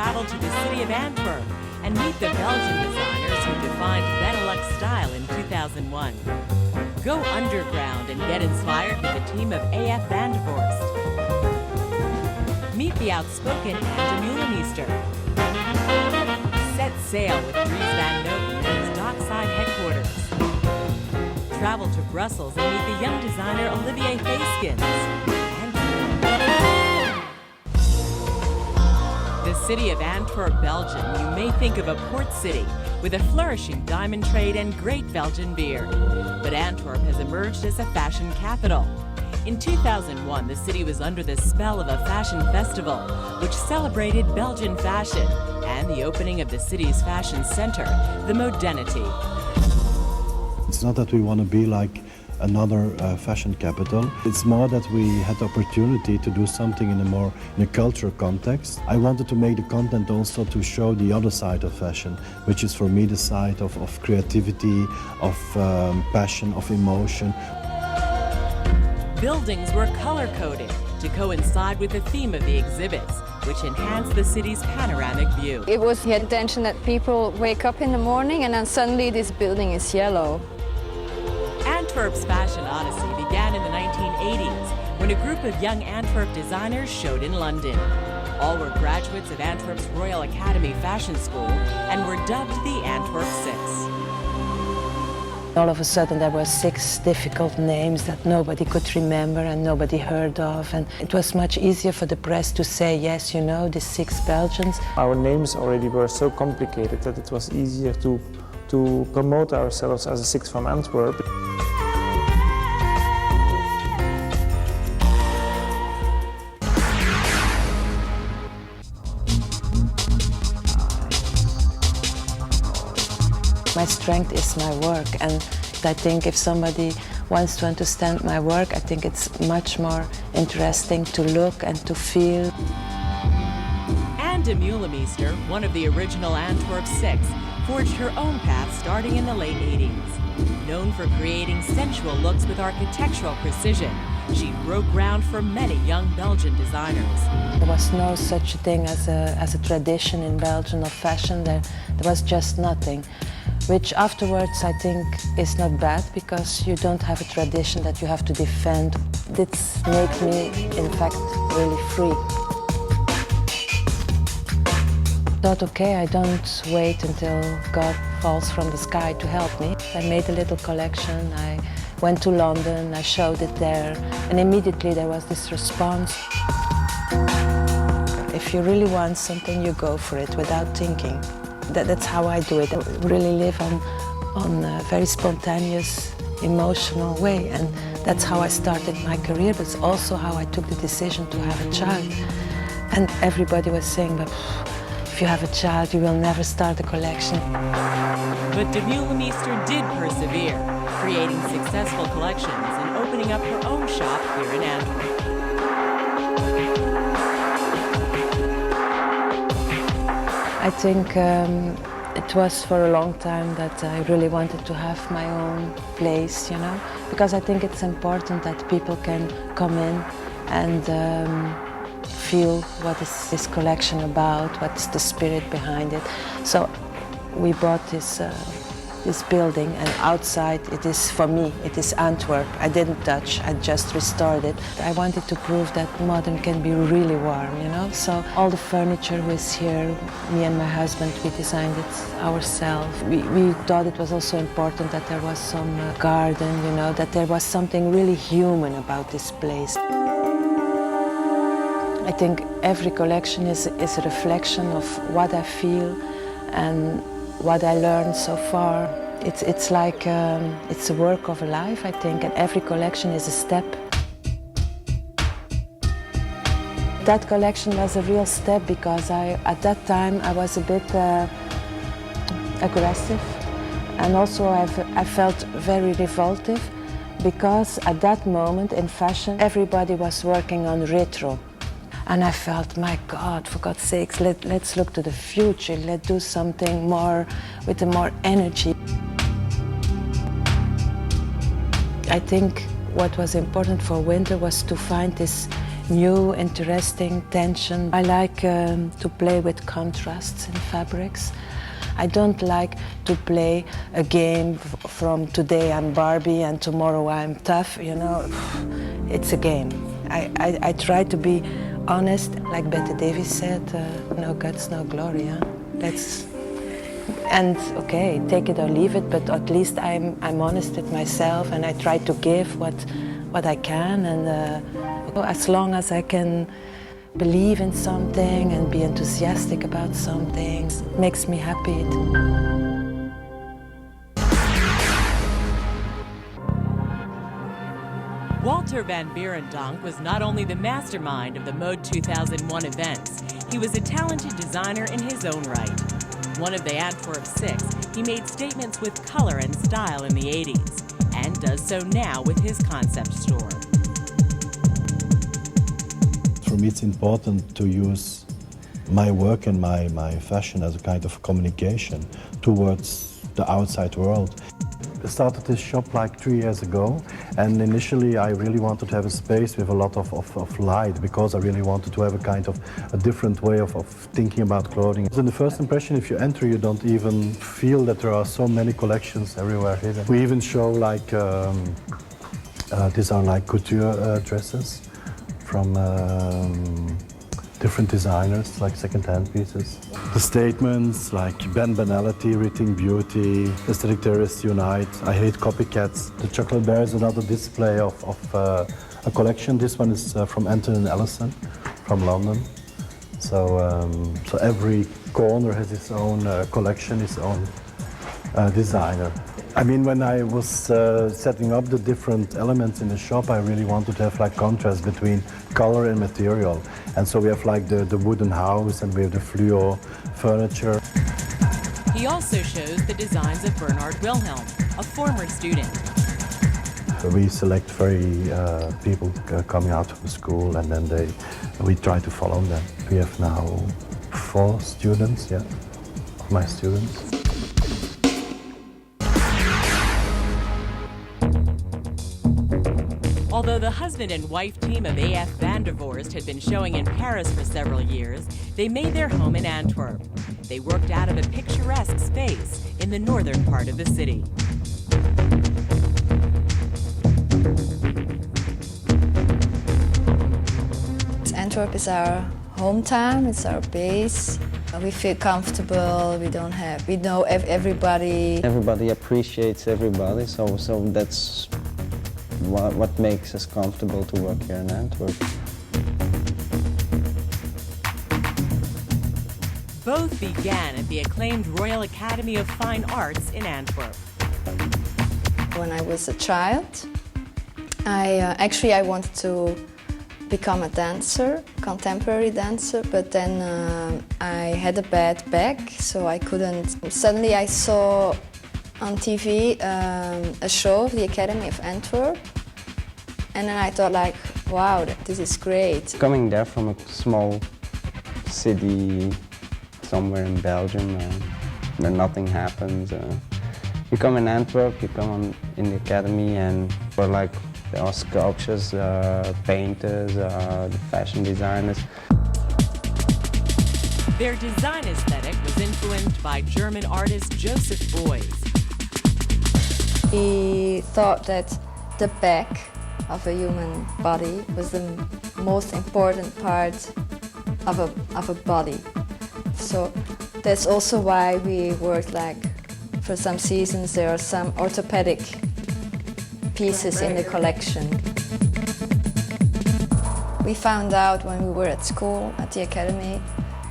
travel to the city of Antwerp and meet the Belgian designers who defined Benelux style in 2001. Go underground and get inspired with the team of AF Van Vorst. Meet the outspoken Demeulemeester. Set sail with Dries Van Noten at his dockside headquarters. Travel to Brussels and meet the young designer Olivier Fkins. The city of Antwerp, Belgium, you may think of a port city with a flourishing diamond trade and great Belgian beer. But Antwerp has emerged as a fashion capital. In 2001, the city was under the spell of a fashion festival, which celebrated Belgian fashion and the opening of the city's fashion center, the Modernity. It's not that we want to be like another fashion capital. It's more that we had the opportunity to do something in a cultural context. I wanted to make the content also to show the other side of fashion, which is for me the side of creativity, of passion, of emotion. Buildings were color-coded to coincide with the theme of the exhibits, which enhanced the city's panoramic view. It was the intention that people wake up in the morning and then suddenly this building is yellow. Antwerp's fashion odyssey began in the 1980s when a group of young Antwerp designers showed in London. All were graduates of Antwerp's Royal Academy Fashion School and were dubbed the Antwerp Six. All of a sudden there were 6 difficult names that nobody could remember and nobody heard of, and it was much easier for the press to say, yes, you know, the 6 Belgians. Our names already were so complicated that it was easier to promote ourselves as a 6 from Antwerp. My strength is my work, and I think if somebody wants to understand my work, I think it's much more interesting to look and to feel. And Demeulemeester, one of the original Antwerp Six, forged her own path starting in the late 80s. Known for creating sensual looks with architectural precision, she broke ground for many young Belgian designers. There was no such thing as a tradition in Belgium of fashion. There was just nothing, which afterwards I think is not bad, because you don't have a tradition that you have to defend. This made me, in fact, really free. I thought, okay, I don't wait until God falls from the sky to help me. I made a little collection, I went to London, I showed it there, and immediately there was this response. If you really want something, you go for it without thinking. That's how I do it. I really live on a very spontaneous, emotional way, and that's how I started my career, but it's also how I took the decision to have a child. And everybody was saying, but if you have a child, you will never start a collection. But Demeulemeester did persevere, creating successful collections and opening up her own shop here in Antwerp. I think it was for a long time that I really wanted to have my own place, you know, because I think it's important that people can come in and feel what is this collection about, what is the spirit behind it. So we bought this building, and outside it is, for me, it is Antwerp. I didn't touch, I just restored it. I wanted to prove that modern can be really warm, you know? So all the furniture was here, me and my husband, we designed it ourselves. We thought it was also important that there was some garden, you know, that there was something really human about this place. I think every collection is a reflection of what I feel and what I learned so far. It's like it's a work of a life, I think, and every collection is a step. That collection was a real step because at that time I was a bit aggressive, and also I felt very revoltive, because at that moment in fashion everybody was working on retro. And I felt, my God, for God's sakes, let's look to the future. Let's do something more, with more energy. I think what was important for winter was to find this new, interesting tension. I like to play with contrasts in fabrics. I don't like to play a game from today I'm Barbie and tomorrow I'm tough, you know. It's a game. I try to be honest, like Bette Davis said, no guts, no glory. Huh? And okay, take it or leave it, but at least I'm honest with myself and I try to give what I can, and as long as I can believe in something and be enthusiastic about something, it makes me happy. Walter van Beirendonck was not only the mastermind of the Mode 2001 events, he was a talented designer in his own right. One of the Antwerp Six, he made statements with color and style in the 80s, and does so now with his concept store. For me, it's important to use my work and my fashion as a kind of communication towards the outside world. I started this shop like 3 years ago, and initially I really wanted to have a space with a lot of light, because I really wanted to have a kind of a different way of thinking about clothing. In the first impression, if you enter, you don't even feel that there are so many collections everywhere hidden. We even show like, these are like couture dresses from different designers, like second-hand pieces. The statements like Ben Banality, Rethink Beauty, Aesthetic Terrorists Unite, I Hate Copycats. The Chocolate Bear is another display of a collection. This one is from Anthony Ellison from London. So every corner has its own collection, its own designer. I mean, when I was setting up the different elements in the shop, I really wanted to have like contrast between color and material. And so we have like the wooden house, and we have the fluo furniture. He also shows the designs of Bernard Wilhelm, a former student. We select very people coming out of the school, and then we try to follow them. We have now 4 students, yeah, of my students. Although the husband and wife team of A.F. Van der Voorst had been showing in Paris for several years, they made their home in Antwerp. They worked out of a picturesque space in the northern part of the city. Antwerp is our hometown, it's our base. We feel comfortable, we know everybody. Everybody appreciates everybody, so that's what makes us comfortable to work here in Antwerp. Both began at the acclaimed Royal Academy of Fine Arts in Antwerp. When I was a child, I wanted to become a dancer, contemporary dancer, but then I had a bad back, so I couldn't. Suddenly I saw on TV a show of the Academy of Antwerp, and then I thought like, wow, this is great. Coming there from a small city somewhere in Belgium where nothing happens. You come in Antwerp, you come in the academy, and for like there are sculptures, painters, the fashion designers. Their design aesthetic was influenced by German artist Joseph Beuys. He thought that the back of a human body was the most important part of a body. So that's also why we worked like, for some seasons there are some orthopedic pieces in the collection. We found out when we were at school, at the academy,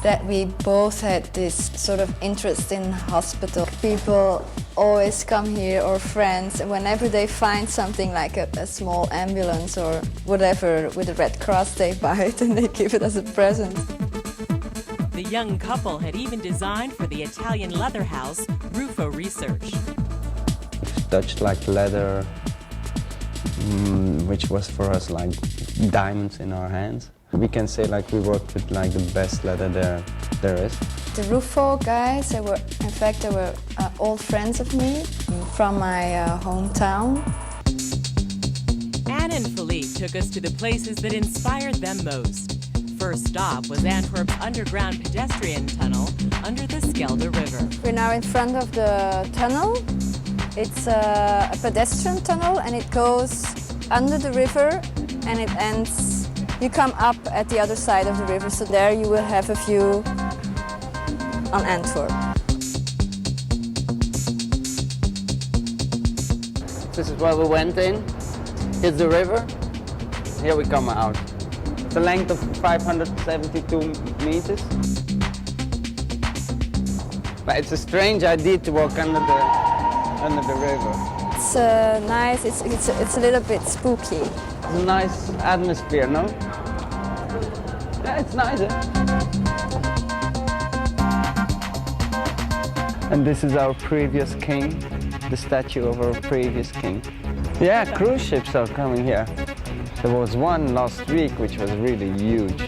that we both had this sort of interest in hospital. People always come here, or friends, and whenever they find something like a small ambulance or whatever with a Red Cross, they buy it and they give it as a present. The young couple had even designed for the Italian leather house Rufo Research. We've touched like leather, which was for us like diamonds in our hands. We can say like we worked with like the best leather there is. The Rufo guys, they were old friends of me from my hometown. Anne and Philippe took us to the places that inspired them most. First stop was Antwerp's underground pedestrian tunnel under the Schelde River. We're now in front of the tunnel. It's a pedestrian tunnel and it goes under the river and it ends. You come up at the other side of the river, so there you will have a view on Antwerp. This is where we went in. Here's the river. Here we come out. It's a length of 572 meters. But it's a strange idea to walk under the river. It's nice. It's a little bit spooky. It's a nice atmosphere, no? Yeah, it's nice, eh? And this is our previous king, the statue of our previous king. Yeah, cruise ships are coming here. There was one last week which was really huge.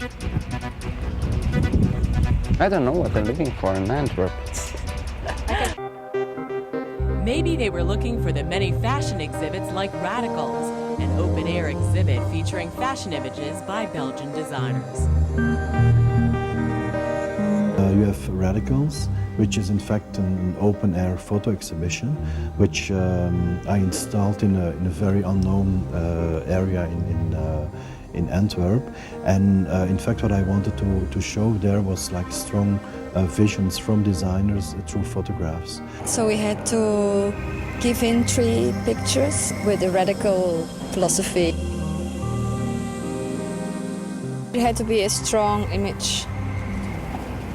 I don't know what they're looking for in Antwerp. Maybe they were looking for the many fashion exhibits like Radicals, an open-air exhibit featuring fashion images by Belgian designers. You have Radicals, which is in fact an open-air photo exhibition, which I installed in a very unknown area in Antwerp. And in fact what I wanted to show there was like strong visions from designers through photographs. So we had to give in 3 pictures with a radical philosophy. It had to be a strong image.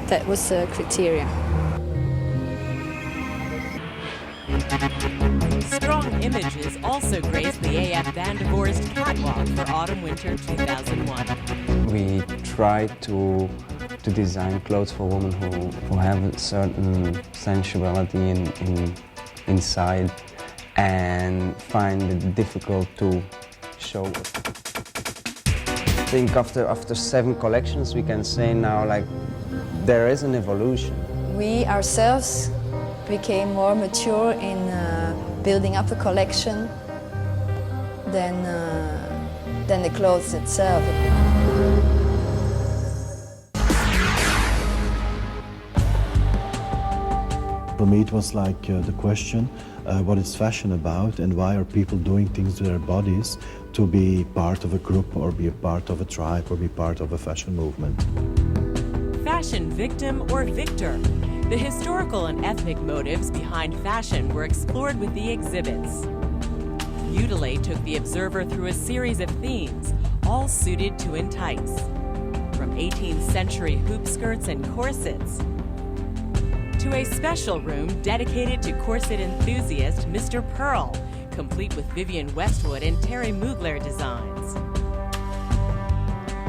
That was the criteria. Strong images also graced the AF Van de Voorst catwalk for Autumn-Winter 2001. We tried to design clothes for women who have a certain sensuality inside and find it difficult to show. I think after 7 collections we can say now like there is an evolution. We ourselves became more mature in building up a collection than the clothes itself. For me it was like the question, what is fashion about and why are people doing things to their bodies to be part of a group or be a part of a tribe or be part of a fashion movement. Fashion victim or victor. The historical and ethnic motives behind fashion were explored with the exhibits. Mutilate took the observer through a series of themes, all suited to entice. From 18th century hoop skirts and corsets, to a special room dedicated to corset enthusiast Mr. Pearl, complete with Vivienne Westwood and Terry Mugler designs.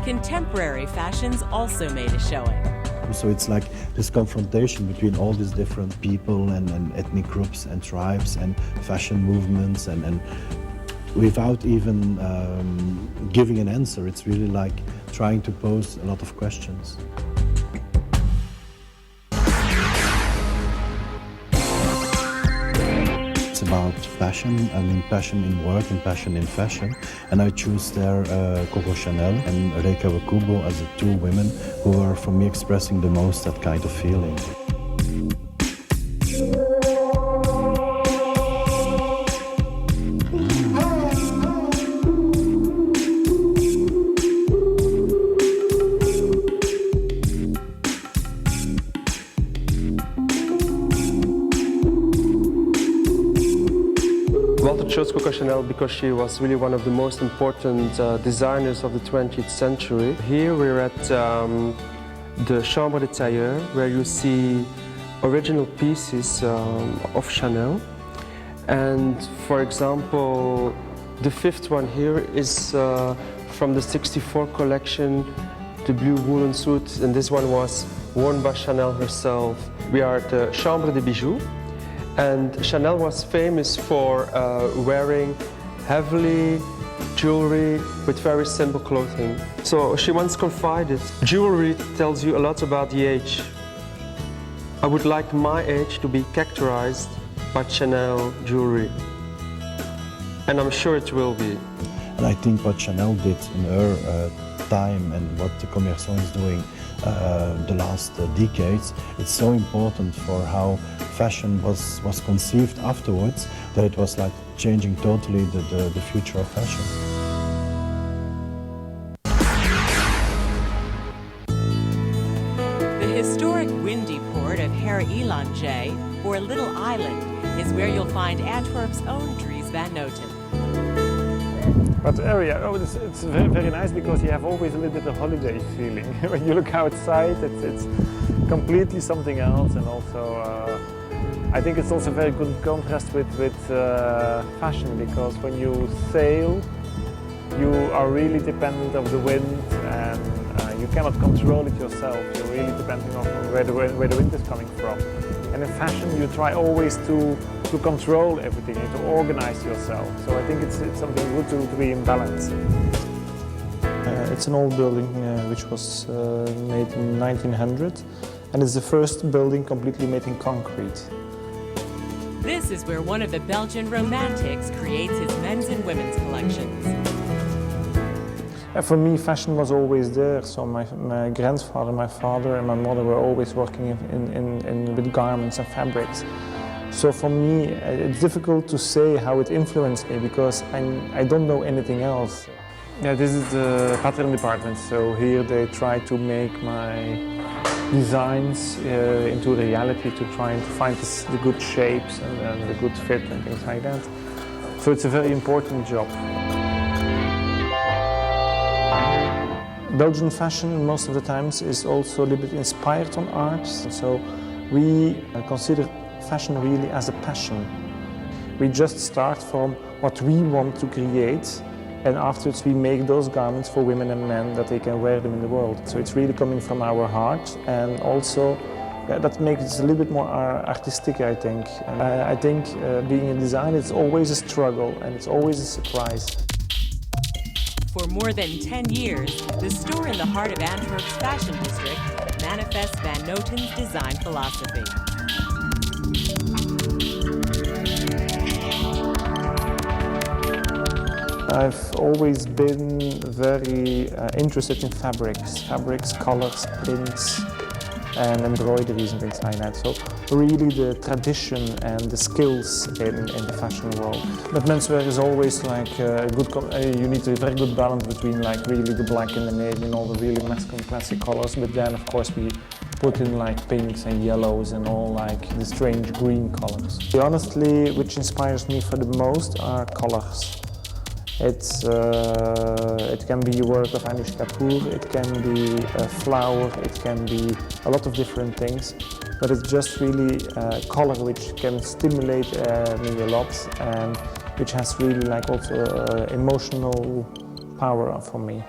Contemporary fashions also made a showing. So it's like this confrontation between all these different people and ethnic groups and tribes and fashion movements and without even giving an answer, it's really like trying to pose a lot of questions. It's about passion, I mean passion in work and passion in fashion, and I choose there Coco Chanel and Reika Wakubo as the 2 women who are for me expressing the most that kind of feeling. chose Coco Chanel because she was really one of the most important designers of the 20th century. Here we're at the Chambre de Tailleur, where you see original pieces of Chanel. And for example, the 5th one here is from the 64 collection, the blue woolen suit, and this one was worn by Chanel herself. We are at the Chambre de Bijoux, and Chanel was famous for wearing heavily jewelry with very simple clothing. So she once confided, jewelry tells you a lot about the age. I would like my age to be characterized by Chanel jewelry. And I'm sure it will be. And I think what Chanel did in her time and what the Commerçant is doing the last decades, it's so important for how fashion was conceived afterwards, that it was like changing totally the future of fashion. The historic windy port of Beirendonck, or Little Island, is where you'll find Antwerp's own Dries Van Noten. But the area, it's very, very nice because you have always a little bit of holiday feeling. When you look outside, it's completely something else, and also I think it's also very good contrast with fashion, because when you sail, you are really dependent of the wind, and you cannot control it yourself. You're really depending on where the wind is coming from. And in fashion, you try always to control everything, to organize yourself. So I think it's something good to be in balance. It's an old building which was made in 1900, and it's the first building completely made in concrete. This is where one of the Belgian romantics creates his men's and women's collections. For me, fashion was always there. So my grandfather, my father and my mother were always working with garments and fabrics. So for me, it's difficult to say how it influenced me, because I don't know anything else. Yeah, this is the pattern department. So here they try to make my designs into reality, to try and find the good shapes and the good fit and things like that. So it's a very important job. Belgian fashion most of the times is also a little bit inspired on art. So we consider fashion really as a passion. We just start from what we want to create, and afterwards we make those garments for women and men that they can wear them in the world. So it's really coming from our heart, and also that makes it a little bit more artistic, I think. And I think being a designer is always a struggle, and it's always a surprise. For more than 10 years, the store in the heart of Antwerp's fashion district manifests Van Noten's design philosophy. I've always been very interested in fabrics, colors, prints, and embroideries and things like that. So really the tradition and the skills in the fashion world. But menswear is always like you need a very good balance between like really the black and the navy and all the really masculine classic colors. But then of course we put in like pinks and yellows and all like the strange green colors. Honestly, which inspires me for the most are colors. It can be work of Anish Kapoor, it can be a flower, it can be a lot of different things, but it's just really color which can stimulate me a lot, and which has really like also emotional power for me.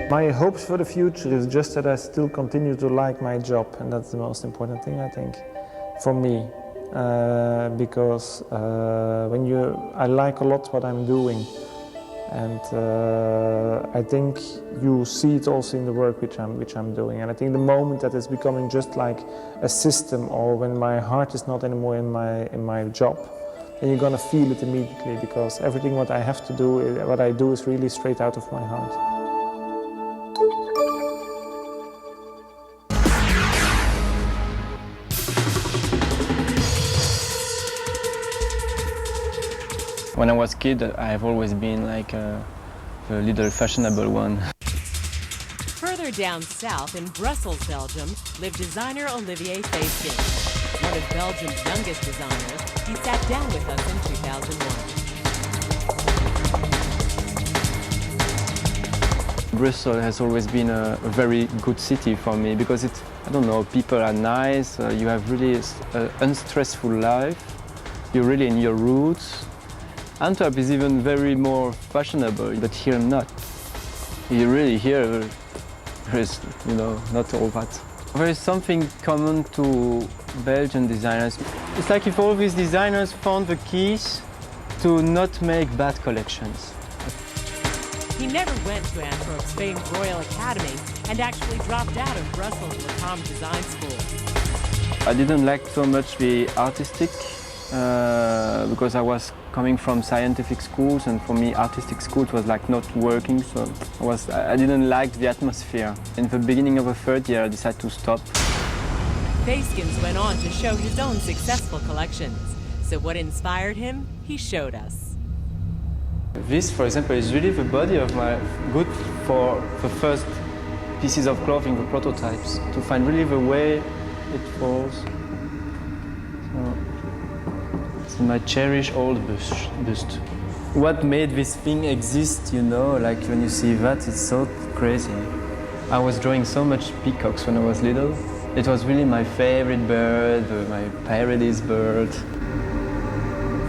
My hopes for the future is just that I still continue to like my job, and that's the most important thing I think for me. Because I like a lot what I'm doing, and I think you see it also in the work which I'm doing. And I think the moment that it's becoming just like a system, or when my heart is not anymore in my job, then you're gonna feel it immediately, because everything what I have to do, what I do is really straight out of my heart. When I was a kid, I've always been like a little fashionable one. Further down south in Brussels, Belgium, lived designer Olivier Fkins. One of Belgium's youngest designers, he sat down with us in 2001. Brussels has always been a very good city for me, because it's, I don't know, people are nice, you have really an unstressful life, you're really in your roots. Antwerp is even very more fashionable, but here not. Here there is, not all that. There is something common to Belgian designers. It's like if all these designers found the keys to not make bad collections. He never went to Antwerp's famed Royal Academy and actually dropped out of Brussels' Latam Design School. I didn't like so much the artistic because I was coming from scientific schools, and for me artistic schools was like not working, so I didn't like the atmosphere. In the beginning of the third year I decided to stop. Fkins went on to show his own successful collections. So what inspired him, he showed us. This, for example, is really the body of my good for the first pieces of clothing, the prototypes, to find really the way it falls. So, it's my cherished old bust. What made this thing exist, you know, like when you see that, it's so crazy. I was drawing so much peacocks when I was little. It was really my favorite bird, my paradise bird.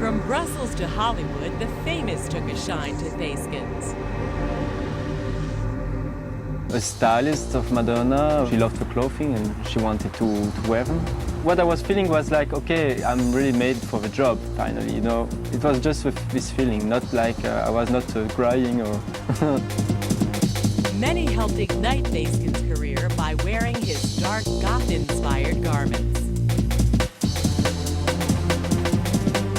From Brussels to Hollywood, the famous took a shine to Fkins. A stylist of Madonna, she loved her clothing and she wanted to wear them. What I was feeling was like, okay, I'm really made for the job, finally, you know. It was just with this feeling, not like I was not crying or... Many helped ignite Fkins' career by wearing his dark goth-inspired garments.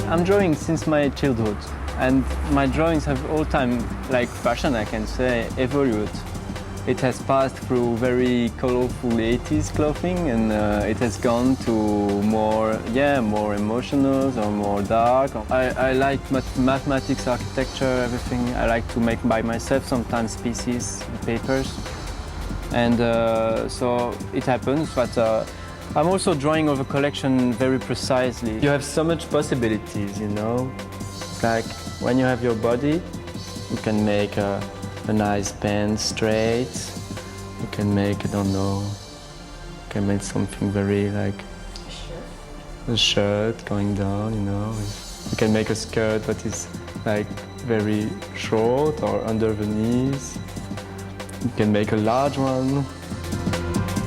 I'm drawing since my childhood, and my drawings have all time, like fashion I can say, evolved. It has passed through very colorful 80s clothing, and it has gone to more emotional or more dark. I like mathematics, architecture, everything. I like to make by myself sometimes pieces, papers. And so it happens that I'm also drawing over collection very precisely. You have so much possibilities, you know. It's like when you have your body, you can make a nice pen straight. You can make, I don't know, you can make something very like a shirt going down, you know. You can make a skirt that is like very short or under the knees. You can make a large one.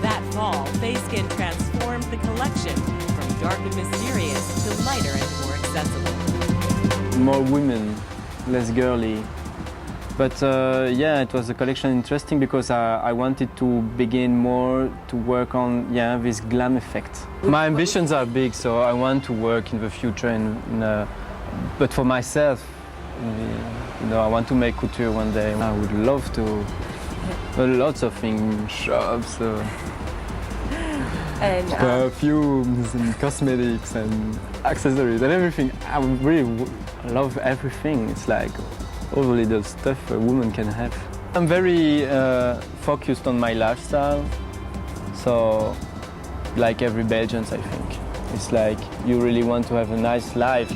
That fall, Fkins transformed the collection from dark and mysterious to lighter and more accessible. More women, less girly. But yeah, it was a collection interesting because I wanted to begin more to work on this glam effect. My ambitions are big, so I want to work in the future, but for myself, you know, I want to make couture one day. I would love to. Lots of things, shops, And perfumes and cosmetics and accessories and everything. I really love everything. It's like all the little stuff a woman can have. I'm very focused on my lifestyle. So, like every Belgian, I think. It's like you really want to have a nice life.